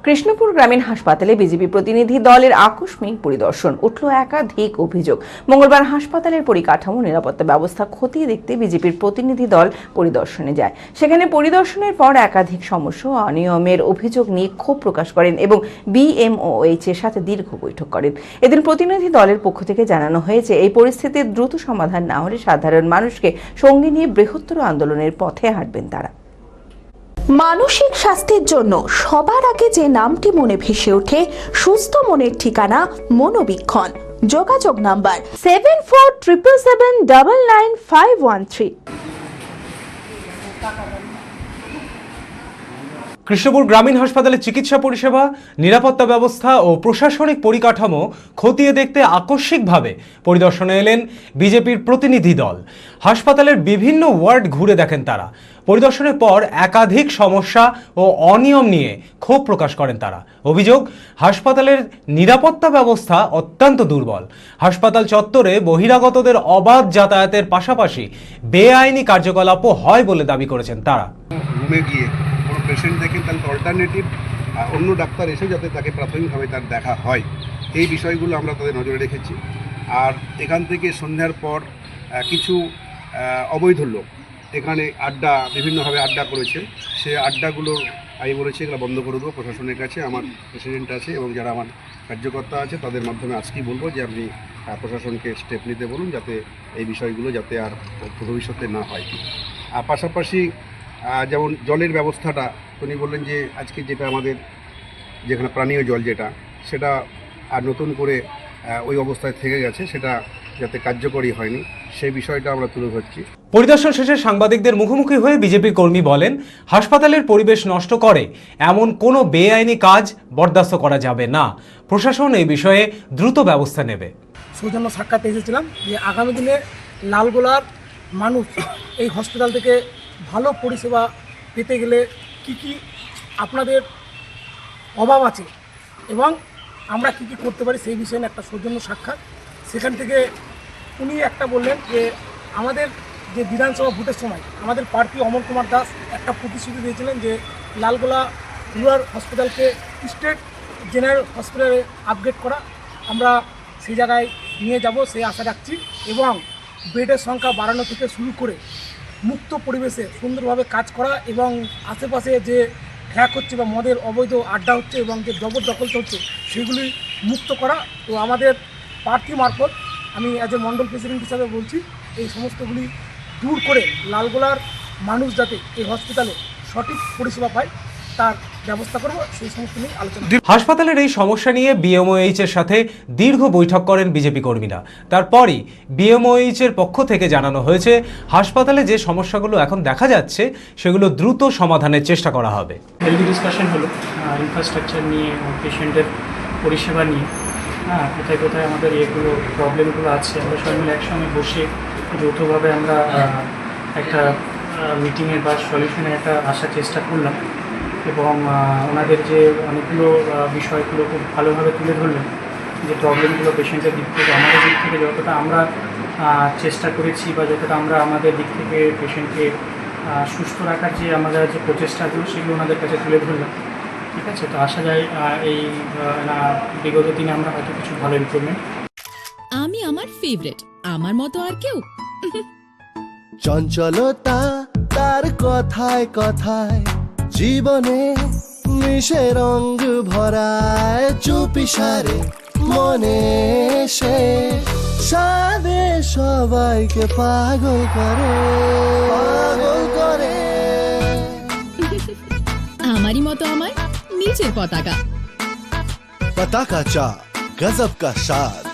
কৃষ্ণপুর গ্রামীণ হাসপাতালে বিজেপি প্রতিনিধি দলের আকস্মিক পরিদর্শন, উঠল একাধিক অভিযোগ। মঙ্গলবার হাসপাতালের পরিকাঠামো, নিরাপত্তা ব্যবস্থা খতিয়ে দেখতে বিজেপির প্রতিনিধি দল পরিদর্শনে যায়। সেখানে পরিদর্শনের পর একাধিক সমস্যা ও অনিয়মের অভিযোগ নিয়ে ক্ষোভ প্রকাশ করেন এবং বিএমওএইচ এর সাথে দীর্ঘ বৈঠক করেন। এদিন প্রতিনিধি দলের পক্ষ থেকে জানানো হয়েছে, এই পরিস্থিতির দ্রুত সমাধান না হলে সাধারণ মানুষকে সঙ্গে নিয়ে বৃহত্তর আন্দোলনের পথে হাঁটবেন তারা। মানসিক স্বাস্থ্যের জন্য সবার আগে যে নামটি মনে ভেসে ওঠে, সুস্থ মনের ঠিকানা মনোবীক্ষণ। যোগাযোগ নাম্বার 7477799513। কৃষ্ণপুর গ্রামীণ হাসপাতালে চিকিৎসা পরিষেবা, নিরাপত্তা ব্যবস্থা ও প্রশাসনিক পরিকাঠামো খতিয়ে দেখতে আকস্মিকভাবে পরিদর্শনে এলেন বিজেপির প্রতিনিধি দল। হাসপাতালের বিভিন্ন ওয়ার্ড ঘুরে দেখেন তারা। পরিদর্শনের পর একাধিক সমস্যা ও অনিয়ম নিয়ে ক্ষোভ প্রকাশ করেন তারা। অভিযোগ, হাসপাতালের নিরাপত্তা ব্যবস্থা অত্যন্ত দুর্বল। হাসপাতাল চত্বরে বহিরাগতদের অবাধ যাতায়াতের পাশাপাশি বেআইনি কার্যকলাপও হয় বলে দাবি করেছেন তারা। রুমে গিয়ে কোনো পেশেন্ট দেখেন, তাহলে অল্টারনেটিভ অন্য ডাক্তার এসে যাতে তাকে প্রাথমিকভাবে তার দেখা হয়, এই বিষয়গুলো আমরা তাদের নজরে রেখেছি। আর এখান থেকে সন্ধ্যার পর কিছু অবৈধ লোক এখানে বিভিন্নভাবে আড্ডা করেছে। সে আড্ডাগুলো আমি বলেছি এগুলো বন্ধ করে দেবো। প্রশাসনের কাছে আমার প্রেসিডেন্ট আছে এবং যারা আমার কার্যকর্তা আছে তাদের মাধ্যমে আজকেই বলবো যে আপনি প্রশাসনকে স্টেপ নিতে বলুন, যাতে এই বিষয়গুলো যাতে আর ভবিষ্যতে না হয়। আর পাশাপাশি যেমন জলের ব্যবস্থাটা উনি বললেন যে আজকে যেটা আমাদের যেখানে পানীয় জল সেটা আর নতুন করে ওই অবস্থায় থেকে গেছে, সেটা যাতে কার্যকরী হয়নি, সেই বিষয়টা আমরা তুলে ধরছি। পরিদর্শন শেষে সাংবাদিকদের মুখোমুখি হয়ে বিজেপি কর্মী বলেন, হাসপাতালের পরিবেশ নষ্ট করে এমন কোনো বেআইনি কাজ বরদাস্ত করা যাবে না। প্রশাসন এই বিষয়ে দ্রুত ব্যবস্থা নেবে। সৌজন্য সাক্ষাৎ এসেছিলাম যে আগামী দিনে লালগোলার মানুষ এই হসপিটাল থেকে ভালো পরিষেবা পেতে গেলে কি কি আপনাদের অভাব আছে এবং আমরা কি কি করতে পারি সেই বিষয়ে একটা সৌজন্য সাক্ষাৎ। সেখান থেকে উনি একটা বললেন যে আমাদের যে বিধানসভা ভোটের সময় আমাদের প্রার্থী অমল কুমার দাস একটা প্রতিশ্রুতি দিয়েছিলেন যে লালগোলা রুরাল হসপিটালকে স্টেট জেনারেল হসপিটালে আপগ্রেড করা। আমরা সেই জায়গায় নিয়ে যাব, সেই আশা রাখছি এবং বেডের সংখ্যা বাড়ানো থেকে শুরু করে মুক্ত পরিবেশে সুন্দরভাবে কাজ করা এবং আশেপাশে যে হ্যাক হচ্ছে বা মদের অবৈধ আড্ডা হচ্ছে এবং যে জবরদখল হচ্ছে সেগুলি মুক্ত করা। তো আমাদের প্রার্থী মারফত আমি অ্যাজ এ মণ্ডল প্রেসিডেন্ট হিসাবে বলছি, এই সমস্তগুলি দূর করে লালগোলার মানুষ যাতে এই হসপিটালে সঠিক পরিষেবা পায় তার ব্যবস্থা করব, সেই সমস্ত নিয়ে আলোচনা। হাসপাতালের এই সমস্যা নিয়ে বিএমওএইচ এর সাথে দীর্ঘ বৈঠক করেন বিজেপি কর্মীরা। তারপরই বিএমওএইচ এর পক্ষ থেকে জানানো হয়েছে, হাসপাতালে যে সমস্যাগুলো এখন দেখা যাচ্ছে সেগুলো দ্রুত সমাধানের চেষ্টা করা হবে। হেলদি ডিসকাশন হলো ইনফ্রাস্ট্রাকচার নিয়ে, পেশেন্টের পরিষেবা নিয়ে, কোথায় কোথায় আমাদের এগুলো প্রবলেমগুলো আছে, আমরা সবাই মিলে একসঙ্গে বসে যৌথভাবে আমরা একটা মিটিংয়ের বা সলিউশনের একটা আসার চেষ্টা করলাম এবং ওনাদের যে অনেকগুলো বিষয়গুলো খুব ভালোভাবে তুলে ধরলেন, যে প্রবলেমগুলো পেশেন্টের দিক থেকে, আমাদের দিক থেকে যতটা আমরা চেষ্টা করেছি বা যতটা আমরা আমাদের দিক থেকে পেশেন্টকে সুস্থ রাখার যে আমাদের যে প্রচেষ্টাগুলো সেগুলো ওনাদের কাছে তুলে ধরলাম। ঠিক আছে, তো আসা যায় এই বিগত দিনে আমরা হয়তো কিছু ভালো ইমপ্রুভমেন্ট। আমি আমার ফেভারিট, আমার মতো আর কেউ। চঞ্চলতা তার কথায় কথায় জীবনে মিশে রঙ ভরায়, চুপি সারে মনে সে সাদে সবাইকে পাগল করে, পাগল করে। আমারই মতো আমার নিচের পতাকা। পতাকা চা, গজব কা স্বাদ।